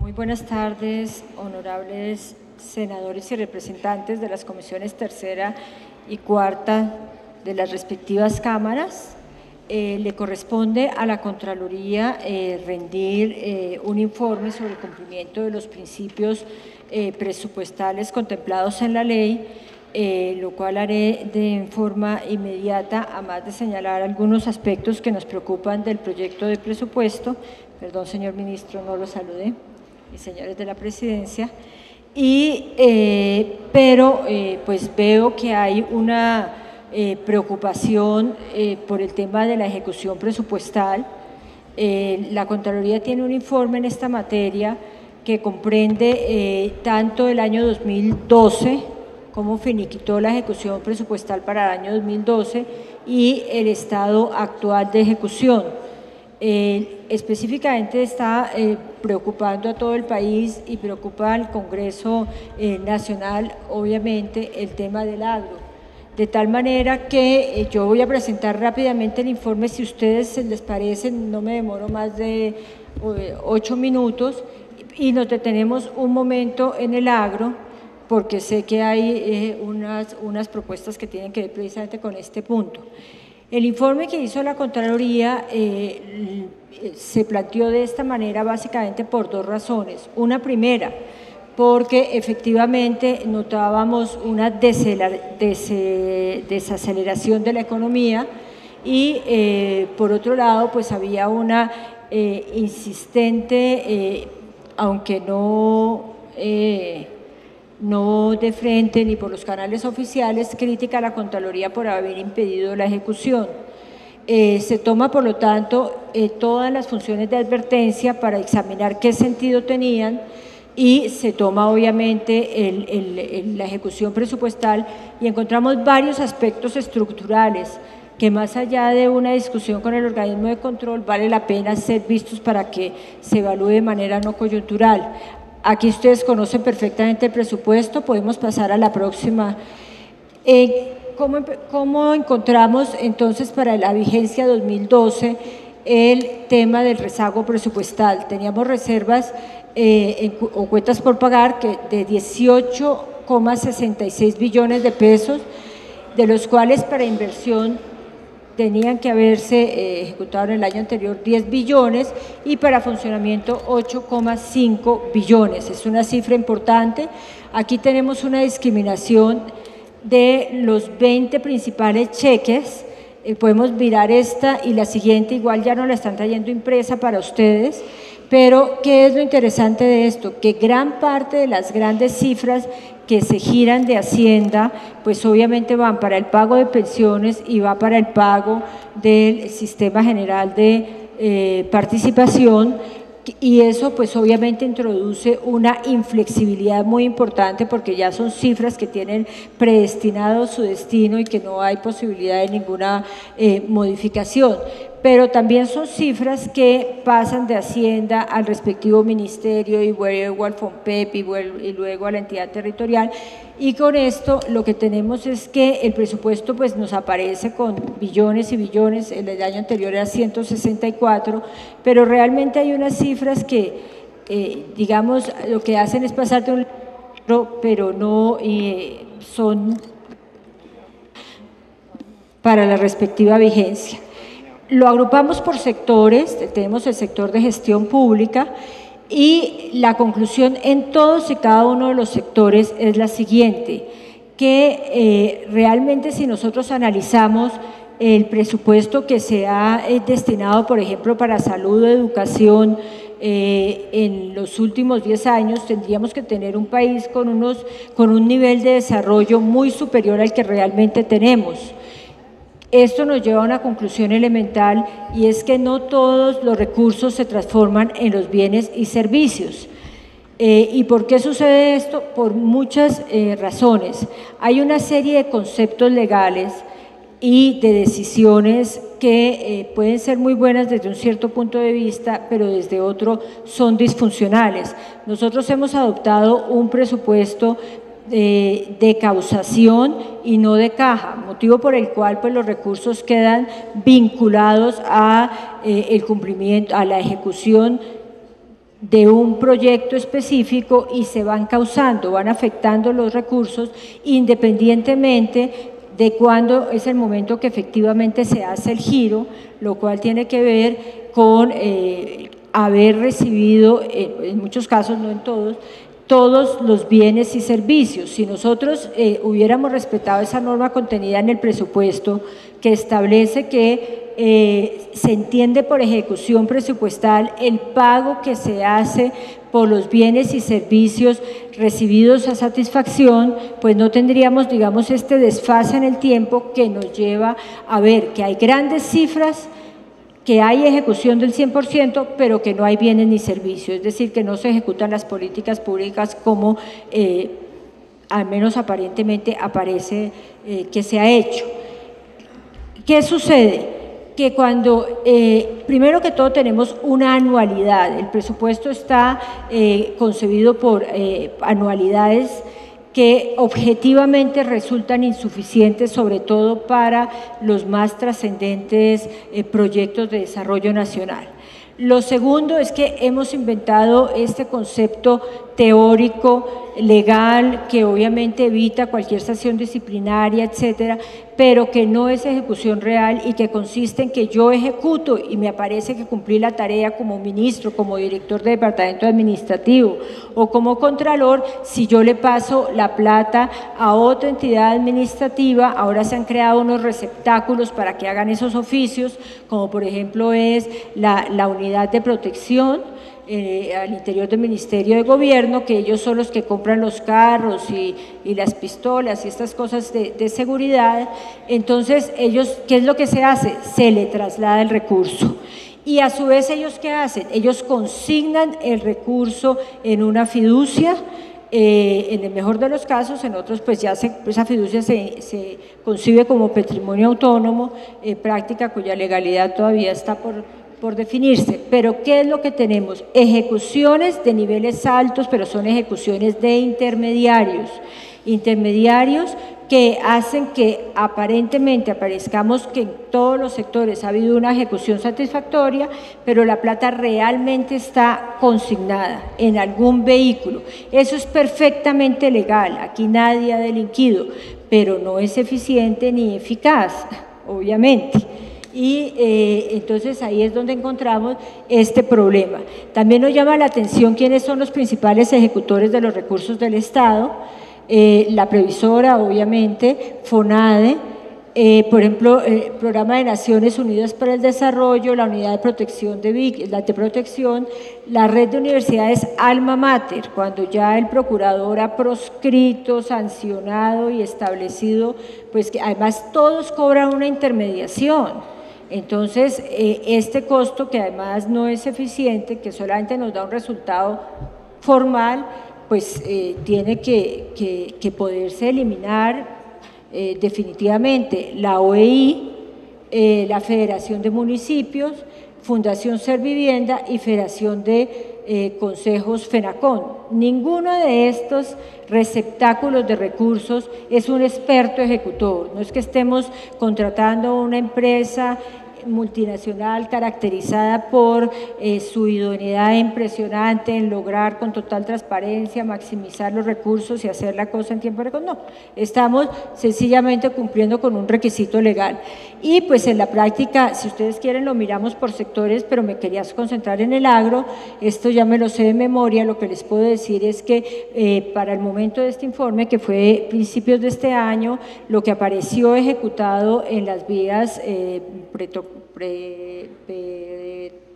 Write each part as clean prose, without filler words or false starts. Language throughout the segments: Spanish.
Muy buenas tardes, honorables senadores y representantes de las comisiones tercera y cuarta de las respectivas cámaras. Le corresponde a la Contraloría rendir un informe sobre el cumplimiento de los principios presupuestales contemplados en la ley, lo cual haré de forma inmediata, a más de señalar algunos aspectos que nos preocupan del proyecto de presupuesto. Perdón, señor ministro, no lo saludé, y señores de la presidencia. Pero pues veo que hay una preocupación por el tema de la ejecución presupuestal. La Contraloría tiene un informe en esta materia que comprende tanto el año 2012, cómo finiquitó la ejecución presupuestal para el año 2012 y el estado actual de ejecución. Específicamente está preocupando a todo el país y preocupa al Congreso Nacional, obviamente, el tema del agro. De tal manera que yo voy a presentar rápidamente el informe, si a ustedes les parece, no me demoro más de 8 minutos, y nos detenemos un momento en el agro, porque sé que hay unas propuestas que tienen que ver precisamente con este punto. El informe que hizo la Contraloría se planteó de esta manera básicamente por dos razones. Una primera, porque efectivamente notábamos una desaceleración de la economía y por otro lado pues había una insistente, aunque no de frente ni por los canales oficiales, crítica a la Contraloría por haber impedido la ejecución. Se toma, por lo tanto, todas las funciones de advertencia para examinar qué sentido tenían y se toma, obviamente, la ejecución presupuestal y encontramos varios aspectos estructurales que, más allá de una discusión con el organismo de control, vale la pena ser vistos para que se evalúe de manera no coyuntural. Aquí ustedes conocen perfectamente el presupuesto, podemos pasar a la próxima. ¿Cómo encontramos entonces para la vigencia 2012 el tema del rezago presupuestal? Teníamos reservas o cuentas por pagar de 18,66 billones de pesos, de los cuales para inversión tenían que haberse ejecutado en el año anterior 10 billones y para funcionamiento 8,5 billones. Es una cifra importante. Aquí tenemos una discriminación de los 20 principales cheques. Podemos mirar esta y la siguiente, igual ya no la están trayendo impresa para ustedes, pero ¿qué es lo interesante de esto? Que gran parte de las grandes cifras que se giran de Hacienda, pues obviamente van para el pago de pensiones y va para el pago del Sistema General de Participación, y eso pues obviamente introduce una inflexibilidad muy importante porque ya son cifras que tienen predestinado su destino y que no hay posibilidad de ninguna modificación. Pero también son cifras que pasan de Hacienda al respectivo ministerio y luego al FONPEP y luego a la entidad territorial, y con esto lo que tenemos es que el presupuesto pues nos aparece con billones y billones. El año anterior era 164, pero realmente hay unas cifras que digamos lo que hacen es pasar de un lado a otro, pero no son para la respectiva vigencia. Lo agrupamos por sectores, tenemos el sector de gestión pública y la conclusión en todos y cada uno de los sectores es la siguiente, que realmente si nosotros analizamos el presupuesto que se ha destinado, por ejemplo, para salud o educación en los últimos 10 años, tendríamos que tener un país con un nivel de desarrollo muy superior al que realmente tenemos. Esto nos lleva a una conclusión elemental y es que no todos los recursos se transforman en los bienes y servicios. ¿Y por qué sucede esto? Por muchas razones. Hay una serie de conceptos legales y de decisiones que pueden ser muy buenas desde un cierto punto de vista, pero desde otro son disfuncionales. Nosotros hemos adoptado un presupuesto de causación y no de caja, motivo por el cual pues los recursos quedan vinculados a el cumplimiento, a la ejecución de un proyecto específico y se van causando, van afectando los recursos independientemente de cuándo es el momento que efectivamente se hace el giro, lo cual tiene que ver con haber recibido, en muchos casos, no en todos los bienes y servicios. Si nosotros hubiéramos respetado esa norma contenida en el presupuesto que establece que se entiende por ejecución presupuestal el pago que se hace por los bienes y servicios recibidos a satisfacción, pues no tendríamos, digamos, este desfase en el tiempo que nos lleva a ver que hay grandes cifras, que hay ejecución del 100%, pero que no hay bienes ni servicios, es decir, que no se ejecutan las políticas públicas como al menos aparentemente aparece que se ha hecho. ¿Qué sucede? Que cuando, primero que todo, tenemos una anualidad, el presupuesto está concebido por anualidades que objetivamente resultan insuficientes, sobre todo para los más trascendentes proyectos de desarrollo nacional. Lo segundo es que hemos inventado este concepto teórico, legal, que obviamente evita cualquier sanción disciplinaria, etcétera, pero que no es ejecución real y que consiste en que yo ejecuto y me aparece que cumplí la tarea como ministro, como director de departamento administrativo o como contralor. Si yo le paso la plata a otra entidad administrativa, ahora se han creado unos receptáculos para que hagan esos oficios, como por ejemplo es la unidad de protección, al interior del Ministerio de Gobierno, que ellos son los que compran los carros y las pistolas y estas cosas de seguridad. Entonces, ellos, ¿qué es lo que se hace? Se le traslada el recurso. Y a su vez, ¿ellos qué hacen? Ellos consignan el recurso en una fiducia, en el mejor de los casos, en otros pues ya esa fiducia se concibe como patrimonio autónomo, práctica cuya legalidad todavía está por definirse. Pero ¿qué es lo que tenemos? Ejecuciones de niveles altos, pero son ejecuciones de intermediarios que hacen que aparentemente aparezcamos que en todos los sectores ha habido una ejecución satisfactoria, pero la plata realmente está consignada en algún vehículo. Eso es perfectamente legal, aquí nadie ha delinquido, pero no es eficiente ni eficaz, obviamente. Y entonces ahí es donde encontramos este problema. También nos llama la atención quiénes son los principales ejecutores de los recursos del Estado, la previsora, obviamente, FONADE, por ejemplo, el Programa de Naciones Unidas para el Desarrollo, la Unidad de Protección la Red de Universidades Alma Mater, cuando ya el procurador ha proscrito, sancionado y establecido, pues que además todos cobran una intermediación. Entonces, este costo, que además no es eficiente, que solamente nos da un resultado formal, pues tiene que poderse eliminar definitivamente. La OEI, la Federación de Municipios, Fundación Servivienda y Federación de Consejos FENACON. Ninguno de estos receptáculos de recursos es un experto ejecutor, no es que estemos contratando una empresa multinacional caracterizada por su idoneidad impresionante en lograr con total transparencia maximizar los recursos y hacer la cosa en tiempo récord. No, estamos sencillamente cumpliendo con un requisito legal. Y pues en la práctica, si ustedes quieren, lo miramos por sectores, pero me quería concentrar en el agro. Esto ya me lo sé de memoria. Lo que les puedo decir es que para el momento de este informe, que fue principios de este año, lo que apareció ejecutado en las vías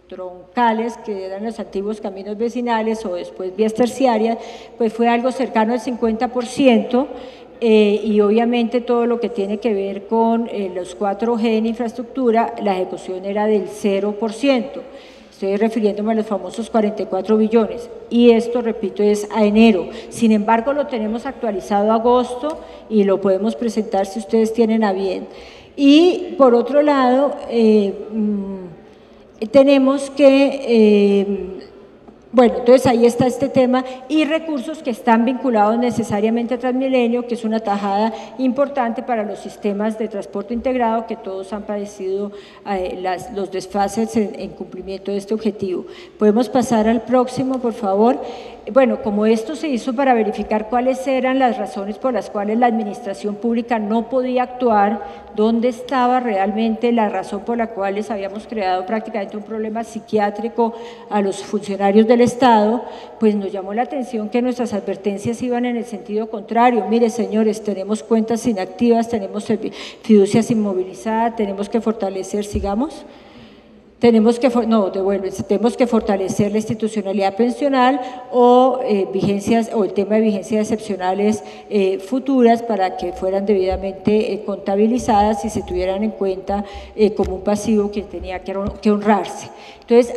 troncales, que eran los antiguos caminos vecinales o después vías terciarias, pues fue algo cercano al 50%, y obviamente todo lo que tiene que ver con los 4G en infraestructura, la ejecución era del 0%. Estoy refiriéndome a los famosos 44 billones, y esto, repito, es a enero. Sin embargo, lo tenemos actualizado a agosto y lo podemos presentar si ustedes tienen a bien. Y por otro lado, tenemos que Bueno, entonces ahí está este tema y recursos que están vinculados necesariamente a Transmilenio, que es una tajada importante para los sistemas de transporte integrado que todos han padecido los desfases en cumplimiento de este objetivo. Podemos pasar al próximo, por favor. Bueno, como esto se hizo para verificar cuáles eran las razones por las cuales la administración pública no podía actuar, dónde estaba realmente la razón por la cual les habíamos creado prácticamente un problema psiquiátrico a los funcionarios del Estado, pues nos llamó la atención que nuestras advertencias iban en el sentido contrario. Mire, señores, tenemos cuentas inactivas, tenemos fiducias inmovilizadas, tenemos que fortalecer, sigamos. Tenemos que fortalecer la institucionalidad pensional o vigencias o el tema de vigencias excepcionales futuras para que fueran debidamente contabilizadas y se tuvieran en cuenta como un pasivo que tenía que honrarse. Entonces,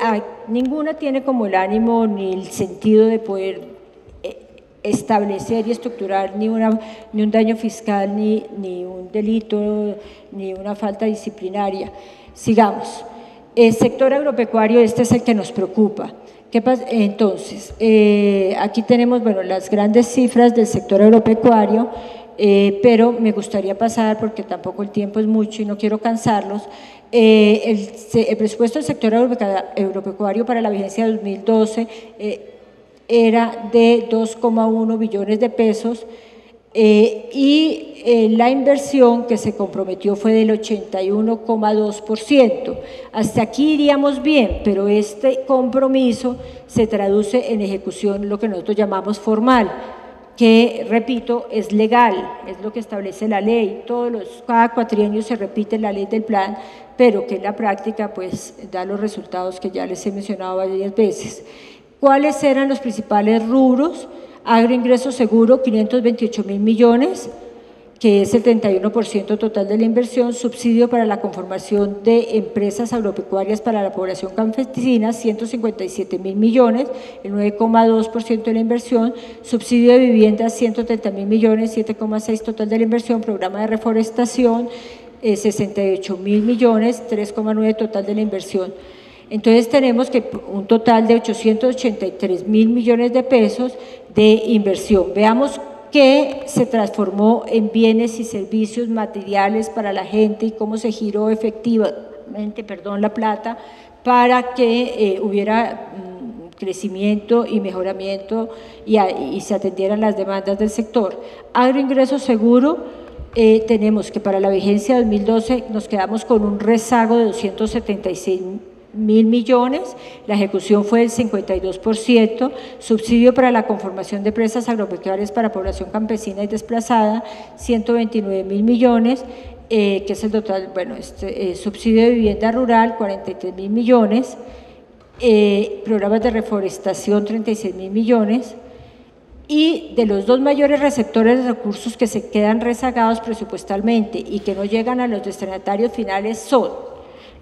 ninguna tiene como el ánimo ni el sentido de poder establecer y estructurar ni un daño fiscal, ni un delito, ni una falta disciplinaria. Sigamos. El sector agropecuario, este es el que nos preocupa. ¿Qué pasa? Entonces, aquí tenemos, bueno, las grandes cifras del sector agropecuario, pero me gustaría pasar, porque tampoco el tiempo es mucho y no quiero cansarlos, el presupuesto del sector agropecuario para la vigencia de 2012 era de 2,1 billones de pesos, y la inversión que se comprometió fue del 81,2%. Hasta aquí iríamos bien, pero este compromiso se traduce en ejecución, lo que nosotros llamamos formal, que, repito, es legal, es lo que establece la ley. Cada cuatrienio se repite la ley del plan, pero que en la práctica pues da los resultados que ya les he mencionado varias veces. ¿Cuáles eran los principales rubros? Agroingreso seguro, 528.000 millones, que es el 31% total de la inversión. Subsidio para la conformación de empresas agropecuarias para la población campesina, 157.000 millones, el 9,2% de la inversión. Subsidio de vivienda, 130.000 millones, 7,6% total de la inversión. Programa de reforestación, 68.000 millones, 3,9% total de la inversión. Entonces tenemos que un total de 883.000 millones de pesos de inversión. Veamos qué se transformó en bienes y servicios materiales para la gente y cómo se giró efectivamente, la plata para que hubiera crecimiento y mejoramiento y se atendieran las demandas del sector. Agroingreso seguro, tenemos que para la vigencia 2012 nos quedamos con un rezago de 276.000 millones, la ejecución fue del 52%, subsidio para la conformación de empresas agropecuarias para población campesina y desplazada, 129.000 millones, que es el total, bueno, subsidio de vivienda rural, 43.000 millones, programas de reforestación, 36.000 millones, y de los dos mayores receptores de recursos que se quedan rezagados presupuestalmente y que no llegan a los destinatarios finales son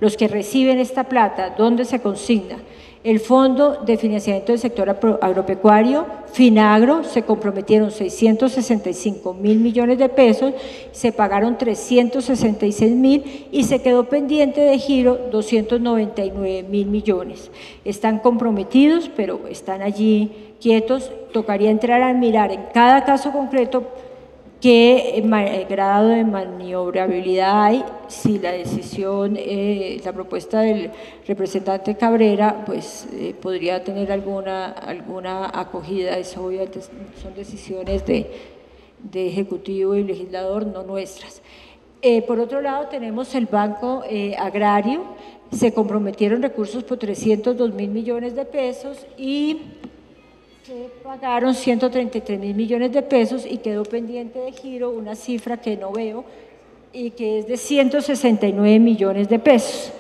los que reciben esta plata. ¿Dónde se consigna? El Fondo de Financiamiento del Sector Agropecuario, Finagro, se comprometieron 665.000 millones de pesos, se pagaron 366.000 y se quedó pendiente de giro 299.000 millones. Están comprometidos, pero están allí quietos. Tocaría entrar a mirar en cada caso concreto qué grado de maniobrabilidad hay, si la decisión, la propuesta del representante Cabrera, pues podría tener alguna acogida. Eso obviamente son decisiones de Ejecutivo y legislador, no nuestras. Por otro lado, tenemos el Banco Agrario, se comprometieron recursos por 302.000 millones de pesos y se pagaron 133.000 millones de pesos y quedó pendiente de giro una cifra que no veo y que es de 169 millones de pesos.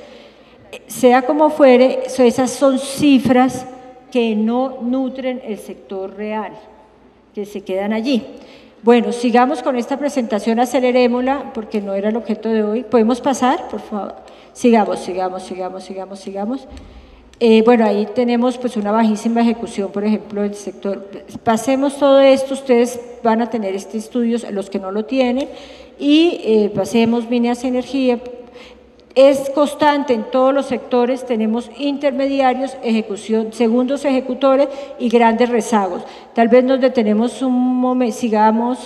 Sea como fuere, esas son cifras que no nutren el sector real, que se quedan allí. Bueno, sigamos con esta presentación, acelerémosla porque no era el objeto de hoy. ¿Podemos pasar, por favor? Sigamos. Bueno, ahí tenemos pues una bajísima ejecución, por ejemplo, del sector. Pasemos todo esto, ustedes van a tener este estudio, los que no lo tienen, y pasemos Minas Energía. es constante en todos los sectores, tenemos intermediarios, ejecución, segundos ejecutores y grandes rezagos. Tal vez nos detenemos un momento, sigamos.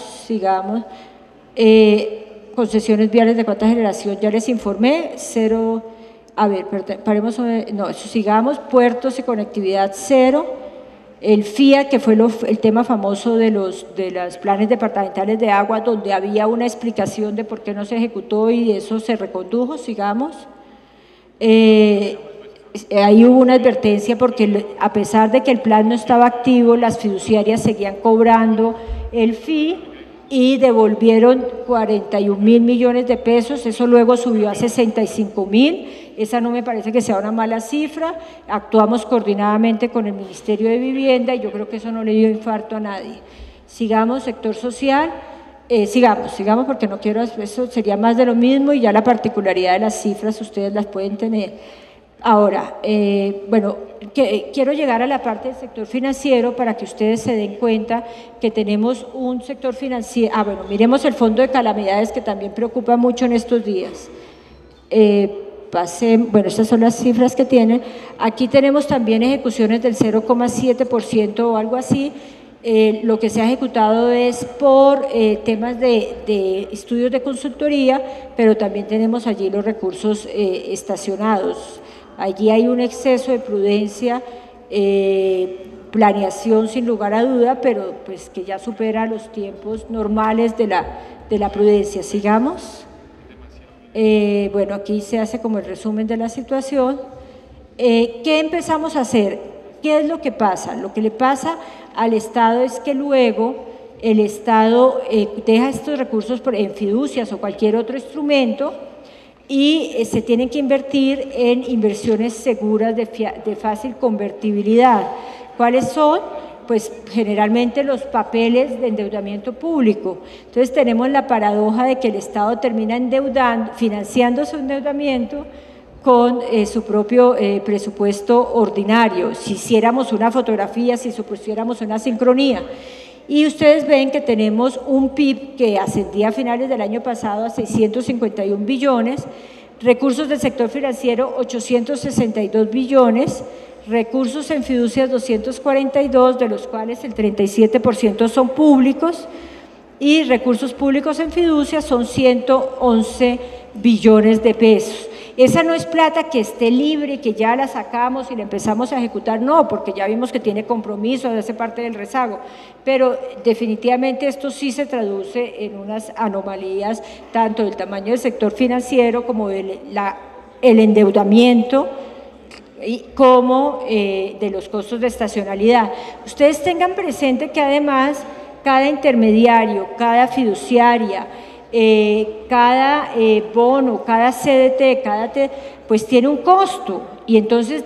Concesiones viales de cuarta generación, ya les informé, cero, paremos, no, sigamos, puertos y conectividad cero, el FIA, que fue el tema famoso de los planes departamentales de agua, donde había una explicación de por qué no se ejecutó y eso se recondujo, sigamos. Ahí hubo una advertencia porque a pesar de que el plan no estaba activo, las fiduciarias seguían cobrando el FI y devolvieron 41.000 millones de pesos, eso luego subió a 65.000, esa no me parece que sea una mala cifra, actuamos coordinadamente con el Ministerio de Vivienda y yo creo que eso no le dio infarto a nadie. Sigamos, sector social, sigamos porque no quiero, eso sería más de lo mismo y ya la particularidad de las cifras ustedes las pueden tener. Ahora, bueno, quiero llegar a la parte del sector financiero para que ustedes se den cuenta que tenemos un sector financiero. Bueno, miremos el fondo de calamidades que también preocupa mucho en estos días. Bueno, estas son las cifras que tienen. Aquí tenemos también ejecuciones del 0,7% o algo así. Lo que se ha ejecutado es por temas de estudios de consultoría, pero también tenemos allí los recursos estacionados. Allí hay un exceso de prudencia, planeación sin lugar a duda, pero pues que ya supera los tiempos normales de la prudencia. Sigamos. Bueno, aquí se hace como el resumen de la situación. ¿Qué empezamos a hacer? ¿Qué es lo que pasa? Lo que le pasa al Estado es que luego el Estado deja estos recursos en fiducias o cualquier otro instrumento y se tienen que invertir en inversiones seguras de fácil convertibilidad. ¿Cuáles son? Pues generalmente los papeles de endeudamiento público. Entonces tenemos la paradoja de que el Estado termina financiando su endeudamiento con su propio presupuesto ordinario. Si hiciéramos una fotografía, si supusiéramos una sincronía. Y ustedes ven que tenemos un PIB que ascendía a finales del año pasado a 651 billones, recursos del sector financiero 862 billones, recursos en fiducias 242, de los cuales el 37% son públicos, y recursos públicos en fiducias son 111 billones de pesos. Esa no es plata que esté libre, que ya la sacamos y la empezamos a ejecutar, no, porque ya vimos que tiene compromiso, hace parte del rezago, pero definitivamente esto sí se traduce en unas anomalías, tanto del tamaño del sector financiero como del endeudamiento, como de los costos de estacionalidad. Ustedes tengan presente que además cada intermediario, cada fiduciaria, cada bono, cada CDT, pues tiene un costo y entonces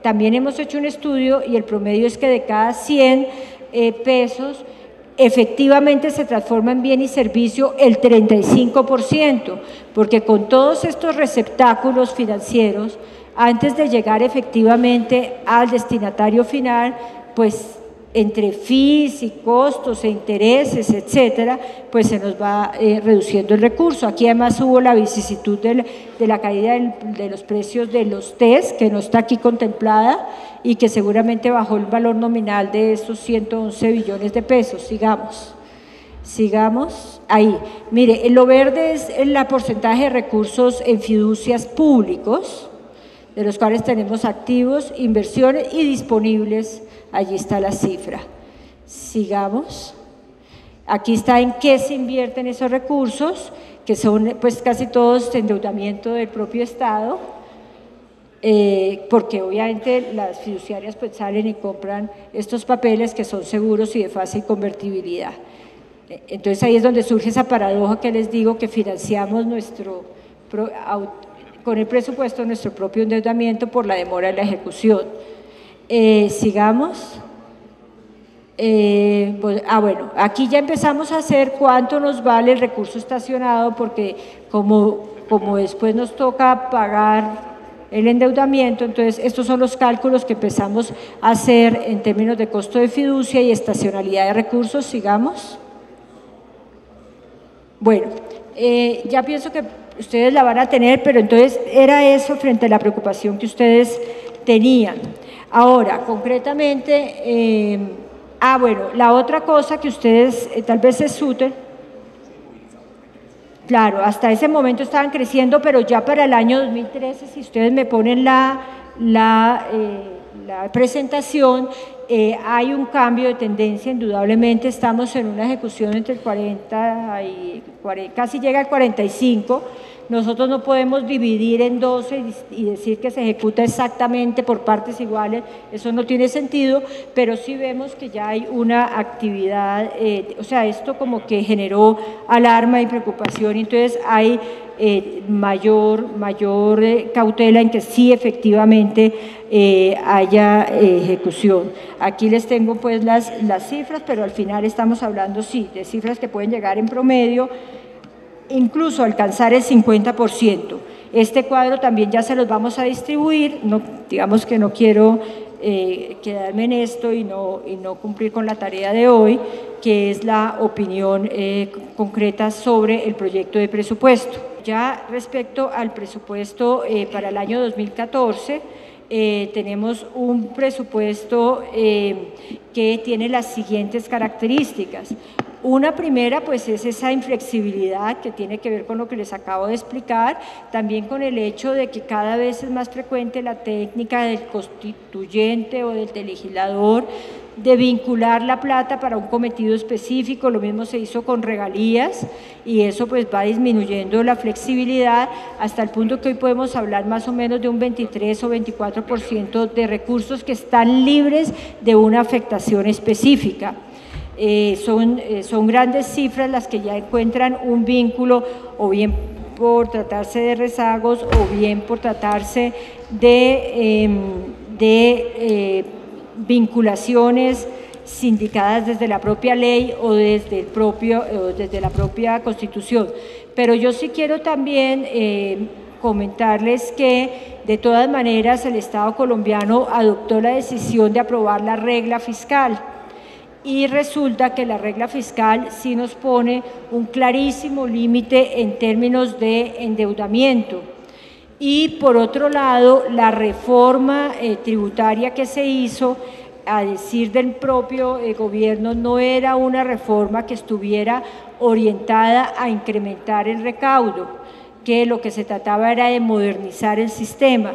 también hemos hecho un estudio y el promedio es que de cada 100 pesos efectivamente se transforma en bien y servicio el 35%, porque con todos estos receptáculos financieros, antes de llegar efectivamente al destinatario final, pues entre fees y costos e intereses, etcétera, pues se nos va reduciendo el recurso. Aquí además hubo la vicisitud de la caída de los precios de los TES, que no está aquí contemplada y que seguramente bajó el valor nominal de estos 111 billones de pesos. Sigamos ahí. Mire, lo verde es el porcentaje de recursos en fiducias públicos, de los cuales tenemos activos, inversiones y disponibles. Allí está la cifra. Sigamos. Aquí está en qué se invierten esos recursos, que son pues casi todos endeudamiento del propio Estado, porque obviamente las fiduciarias pues salen y compran estos papeles que son seguros y de fácil convertibilidad. Entonces ahí es donde surge esa paradoja que les digo, que financiamos con el presupuesto nuestro propio endeudamiento por la demora en la ejecución. Sigamos. Bueno, aquí ya empezamos a hacer cuánto nos vale el recurso estacionado, porque como después nos toca pagar el endeudamiento, entonces estos son los cálculos que empezamos a hacer en términos de costo de fiducia y estacionalidad de recursos. Sigamos. Bueno, ya pienso que ustedes la van a tener, pero entonces era eso frente a la preocupación que ustedes tenían. Ahora, concretamente, bueno, la otra cosa que ustedes tal vez se suten, claro, hasta ese momento estaban creciendo, pero ya para el año 2013, si ustedes me ponen la presentación, hay un cambio de tendencia, indudablemente estamos en una ejecución entre el 40 y casi llega al 45. Nosotros no podemos dividir en 12 y decir que se ejecuta exactamente por partes iguales, eso no tiene sentido, pero sí vemos que ya hay una actividad, o sea, esto como que generó alarma y preocupación, y entonces hay mayor cautela en que sí efectivamente haya ejecución. Aquí les tengo pues las cifras, pero al final estamos hablando sí de cifras que pueden llegar en promedio incluso alcanzar el 50%. Este cuadro también ya se los vamos a distribuir, no, digamos que no quiero quedarme en esto y no cumplir con la tarea de hoy, que es la opinión concreta sobre el proyecto de presupuesto. Ya respecto al presupuesto para el año 2014, tenemos un presupuesto que tiene las siguientes características. Una primera, pues, es esa inflexibilidad que tiene que ver con lo que les acabo de explicar, también con el hecho de que cada vez es más frecuente la técnica del constituyente o del legislador de vincular la plata para un cometido específico. Lo mismo se hizo con regalías y eso pues va disminuyendo la flexibilidad hasta el punto que hoy podemos hablar más o menos de un 23 o 24% de recursos que están libres de una afectación específica. Son grandes cifras las que ya encuentran un vínculo, o bien por tratarse de rezagos o bien por tratarse de vinculaciones sindicadas desde la propia ley o desde la propia Constitución. Pero yo sí quiero también comentarles que de todas maneras el Estado colombiano adoptó la decisión de aprobar la regla fiscal. Y resulta que la regla fiscal sí nos pone un clarísimo límite en términos de endeudamiento. Y por otro lado, la reforma tributaria que se hizo, a decir del propio gobierno, no era una reforma que estuviera orientada a incrementar el recaudo, que lo que se trataba era de modernizar el sistema.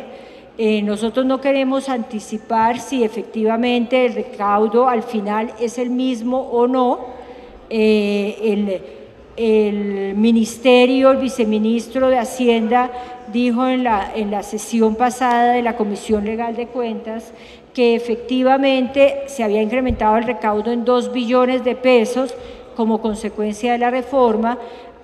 Nosotros no queremos anticipar si efectivamente el recaudo al final es el mismo o no. El ministerio, el viceministro de Hacienda dijo en la sesión pasada de la Comisión Legal de Cuentas que efectivamente se había incrementado el recaudo en 2 billones de pesos como consecuencia de la reforma.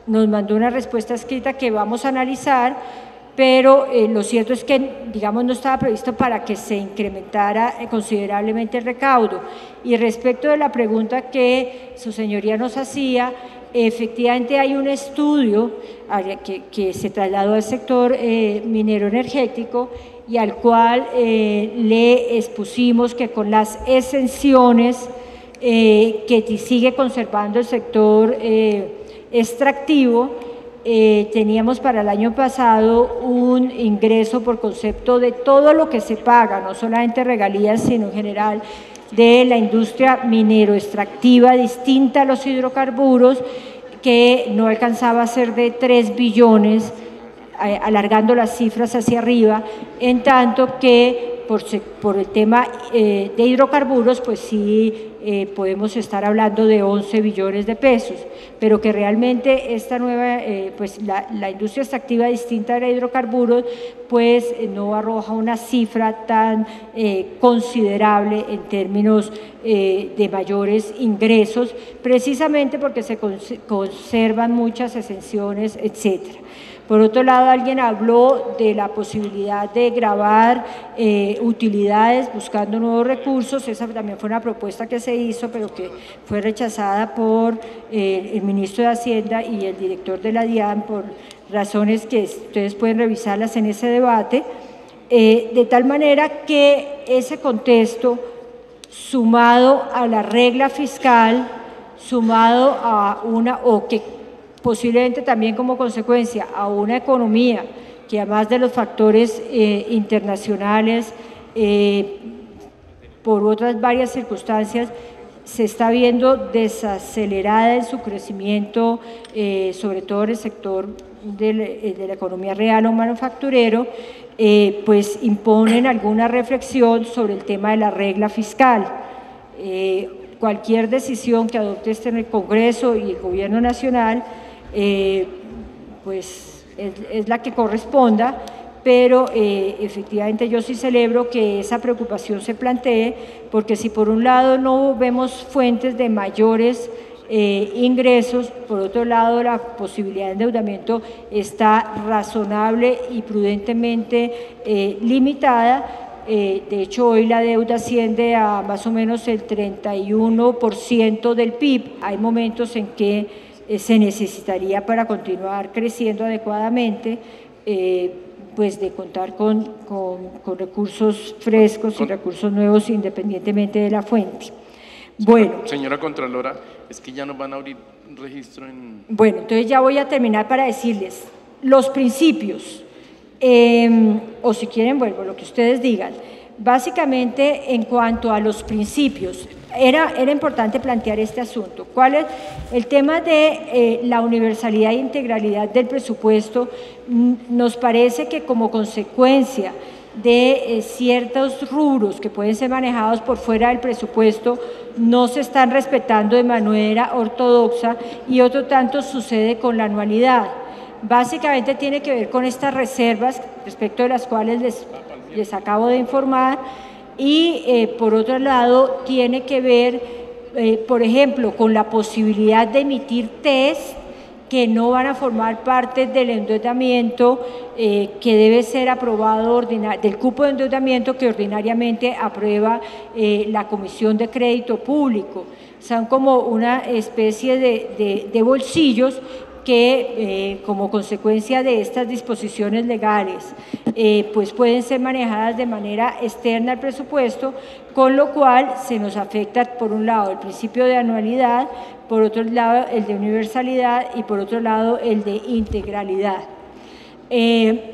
Nos mandó una respuesta escrita que vamos a analizar, pero lo cierto es que, digamos, no estaba previsto para que se incrementara considerablemente el recaudo. Y respecto de la pregunta que su señoría nos hacía, efectivamente hay un estudio que se trasladó al sector minero energético y al cual le expusimos que con las exenciones que sigue conservando el sector extractivo, teníamos para el año pasado un ingreso por concepto de todo lo que se paga, no solamente regalías, sino en general de la industria minero extractiva distinta a los hidrocarburos, que no alcanzaba a ser de 3 billones, alargando las cifras hacia arriba, en tanto que por el tema de hidrocarburos, pues sí podemos estar hablando de 11 billones de pesos, pero que realmente esta nueva, pues la industria extractiva distinta de hidrocarburos, pues no arroja una cifra tan considerable en términos de mayores ingresos, precisamente porque se conservan muchas exenciones, etcétera. Por otro lado, alguien habló de la posibilidad de gravar utilidades buscando nuevos recursos. Esa también fue una propuesta que se hizo, pero que fue rechazada por el ministro de Hacienda y el director de la DIAN por razones que ustedes pueden revisarlas en ese debate, de tal manera que ese contexto, sumado a la regla fiscal, sumado a posiblemente también como consecuencia a una economía que además de los factores internacionales, por otras varias circunstancias, se está viendo desacelerada en su crecimiento, sobre todo en el sector de la economía real o manufacturero, pues imponen alguna reflexión sobre el tema de la regla fiscal. Cualquier decisión que adopte en el Congreso y el Gobierno Nacional, pues es la que corresponda, pero efectivamente yo sí celebro que esa preocupación se plantee, porque si por un lado no vemos fuentes de mayores ingresos, por otro lado la posibilidad de endeudamiento está razonable y prudentemente limitada. De hecho, hoy la deuda asciende a más o menos el 31% del PIB. Hay momentos en que se necesitaría, para continuar creciendo adecuadamente, pues de contar con recursos frescos y recursos nuevos independientemente de la fuente. Bueno. Señora Contralora, es que ya nos van a abrir un registro en... Bueno, entonces ya voy a terminar para decirles los principios, o si quieren, vuelvo, lo que ustedes digan. Básicamente, en cuanto a los principios, era importante plantear este asunto. ¿Cuál es el tema de la universalidad e integralidad del presupuesto? Nos parece que como consecuencia de ciertos rubros que pueden ser manejados por fuera del presupuesto no se están respetando de manera ortodoxa, y otro tanto sucede con la anualidad. Básicamente tiene que ver con estas reservas respecto de las cuales les acabo de informar, y por otro lado tiene que ver, por ejemplo, con la posibilidad de emitir test que no van a formar parte del endeudamiento que debe ser aprobado, del cupo de endeudamiento que ordinariamente aprueba la Comisión de Crédito Público. Son como una especie de bolsillos que como consecuencia de estas disposiciones legales pues pueden ser manejadas de manera externa al presupuesto, con lo cual se nos afecta por un lado el principio de anualidad, por otro lado el de universalidad y por otro lado el de integralidad.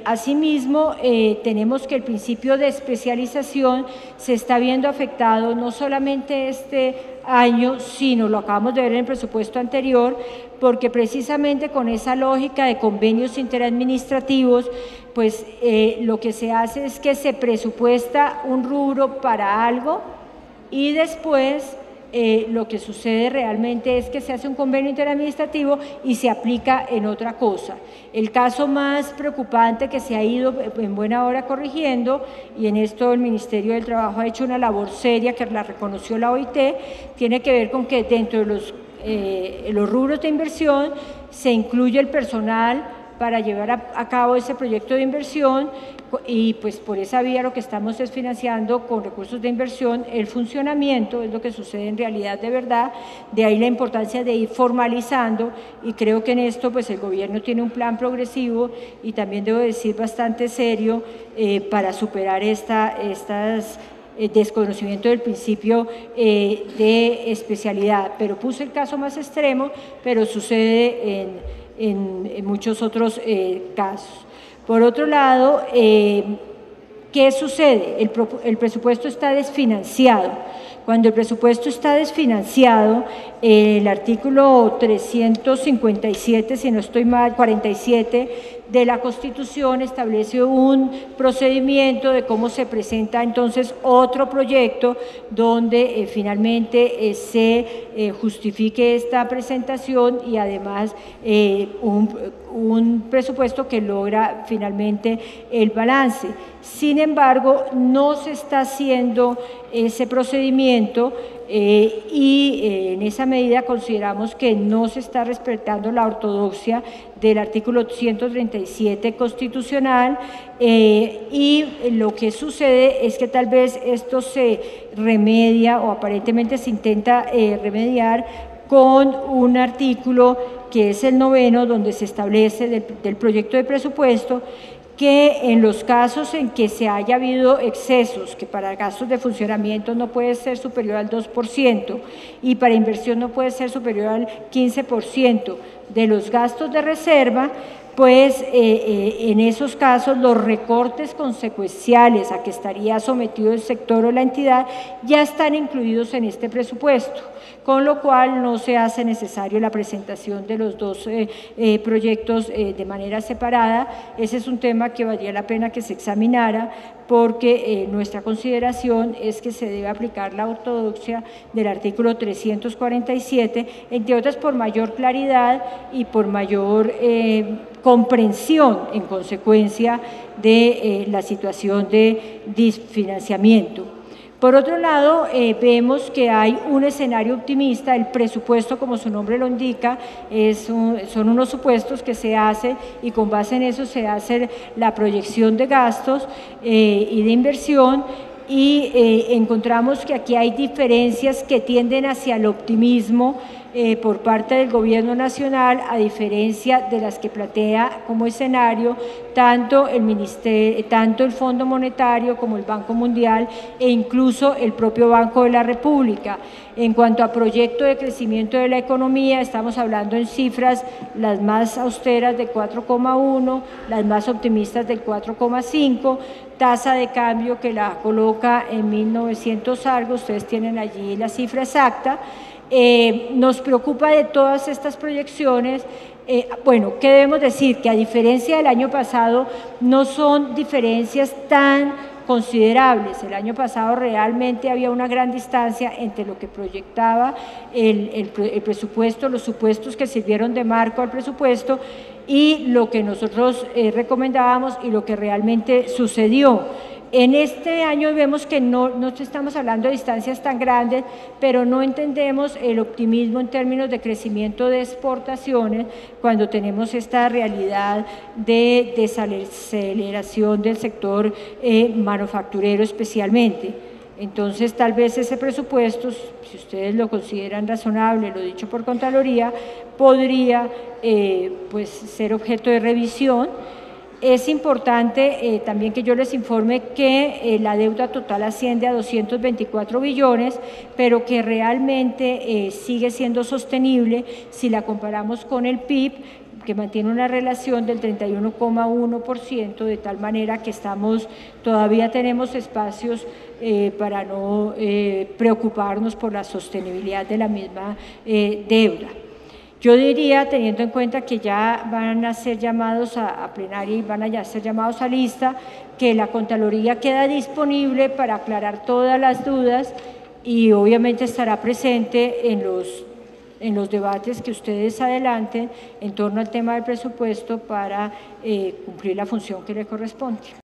Asimismo, tenemos que el principio de especialización se está viendo afectado no solamente este año, sino lo acabamos de ver en el presupuesto anterior, porque precisamente con esa lógica de convenios interadministrativos, pues lo que se hace es que se presupuesta un rubro para algo y después lo que sucede realmente es que se hace un convenio interadministrativo y se aplica en otra cosa. El caso más preocupante que se ha ido en buena hora corrigiendo, y en esto el Ministerio del Trabajo ha hecho una labor seria que la reconoció la OIT, tiene que ver con que dentro de los rubros de inversión se incluye el personal para llevar a cabo ese proyecto de inversión, y pues por esa vía lo que estamos es financiando con recursos de inversión el funcionamiento, es lo que sucede en realidad de verdad. De ahí la importancia de ir formalizando, y creo que en esto pues el gobierno tiene un plan progresivo y también debo decir bastante serio para superar estas desconocimiento del principio de especialidad. Pero puse el caso más extremo, pero sucede en muchos otros casos. Por otro lado, ¿qué sucede? El presupuesto está desfinanciado. Cuando el presupuesto está desfinanciado, el artículo 357, si no estoy mal, 47 de la Constitución establece un procedimiento de cómo se presenta entonces otro proyecto donde finalmente se justifique esta presentación, y además un presupuesto que logra finalmente el balance. Sin embargo, no se está haciendo ese procedimiento y en esa medida consideramos que no se está respetando la ortodoxia del artículo 137 constitucional, y lo que sucede es que tal vez esto se remedia, o aparentemente se intenta remediar, con un artículo que es el 9º, donde se establece del proyecto de presupuesto que en los casos en que se haya habido excesos, que para gastos de funcionamiento no puede ser superior al 2% y para inversión no puede ser superior al 15% de los gastos de reserva, pues en esos casos los recortes consecuenciales a que estaría sometido el sector o la entidad ya están incluidos en este presupuesto, con lo cual no se hace necesario la presentación de los dos proyectos de manera separada. Ese es un tema que valdría la pena que se examinara, porque nuestra consideración es que se debe aplicar la ortodoxia del artículo 347, entre otras por mayor claridad y por mayor comprensión en consecuencia de la situación de desfinanciamiento. Por otro lado, vemos que hay un escenario optimista. El presupuesto, como su nombre lo indica, son unos supuestos que se hacen y con base en eso se hace la proyección de gastos y de inversión, y encontramos que aquí hay diferencias que tienden hacia el optimismo por parte del Gobierno Nacional, a diferencia de las que plantea como escenario tanto el Fondo Monetario como el Banco Mundial e incluso el propio Banco de la República. En cuanto a proyecto de crecimiento de la economía, estamos hablando en cifras las más austeras de 4,1, las más optimistas del 4,5, tasa de cambio que la coloca en 1900 algo, ustedes tienen allí la cifra exacta. Nos preocupa de todas estas proyecciones, bueno, ¿qué debemos decir? Que a diferencia del año pasado no son diferencias tan considerables. El año pasado realmente había una gran distancia entre lo que proyectaba el presupuesto, los supuestos que sirvieron de marco al presupuesto y lo que nosotros recomendábamos y lo que realmente sucedió. En este año vemos que no estamos hablando de distancias tan grandes, pero no entendemos el optimismo en términos de crecimiento de exportaciones cuando tenemos esta realidad de desaceleración del sector manufacturero especialmente. Entonces, tal vez ese presupuesto, si ustedes lo consideran razonable, lo dicho por Contraloría, podría pues, ser objeto de revisión. Es importante también que yo les informe que la deuda total asciende a 224 billones, pero que realmente sigue siendo sostenible si la comparamos con el PIB, que mantiene una relación del 31,1%, de tal manera que todavía tenemos espacios para no preocuparnos por la sostenibilidad de la misma deuda. Yo diría, teniendo en cuenta que ya van a ser llamados a plenaria y van a ya ser llamados a lista, que la Contraloría queda disponible para aclarar todas las dudas y obviamente estará presente en los debates que ustedes adelanten en torno al tema del presupuesto para cumplir la función que le corresponde.